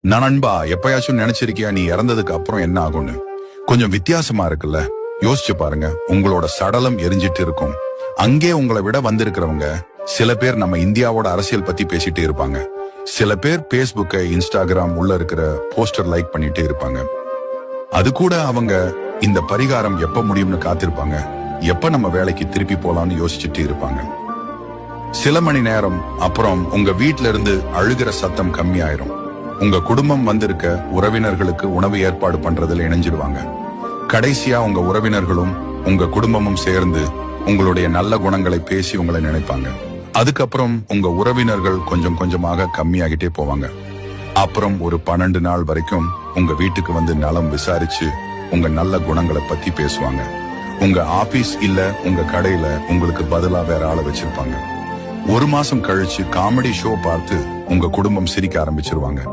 நான் நண்பா, எப்பயாச்சும் நினைச்சிருக்கியா நீ இறந்ததுக்கு அப்புறம் என்ன ஆகும்னு? கொஞ்சம் வித்தியாசமா இருக்குல்ல? யோசிச்சு பாருங்க. உங்களோட சடலம் எரிஞ்சிட்டு இருக்கும். அங்கே உங்களை விட வந்திருக்கிறவங்க சில பேர் நம்ம இந்தியாவோட அரசியல் பத்தி பேசிட்டே இருப்பாங்க. சில பேர் பேஸ்புக்கை, இன்ஸ்டாகிராம் உள்ள இருக்கிற போஸ்டர் லைக் பண்ணிட்டே இருப்பாங்க. அது கூட அவங்க இந்த பரிகாரம் எப்ப முடியும்னு காத்திருப்பாங்க. எப்ப நம்ம வேலைக்கு திருப்பி போலாம்னு யோசிச்சுட்டு இருப்பாங்க. சில மணி நேரம் அப்புறம் உங்க வீட்ல இருந்து அழுகிற சத்தம் கம்மியாயிரும். உங்க குடும்பம் வந்திருக்க உறவினர்களுக்கு உணவு ஏற்பாடு பண்றதுல இணைஞ்சிடுவாங்க. கடைசியா உங்க உறவினர்களும் உங்க குடும்பமும் சேர்ந்து உங்களுடைய நல்ல குணங்களை பேசி உங்களை நினைப்பாங்க. அதுக்கப்புறம் உங்க உறவினர்கள் கொஞ்சம் கொஞ்சமாக கம்மியாகிட்டே போவாங்க. அப்புறம் ஒரு 12 நாள் வரைக்கும் உங்க வீட்டுக்கு வந்து நலம் விசாரிச்சு உங்க நல்ல குணங்களை பத்தி பேசுவாங்க. உங்க ஆபீஸ் இல்ல உங்க கடையில உங்களுக்கு பதிலா வேற ஆளை வச்சிருப்பாங்க. 1 மாசம் கழிச்சு காமெடி ஷோ பார்த்து உங்க குடும்பம் சிரிக்க ஆரம்பிச்சிருவாங்க.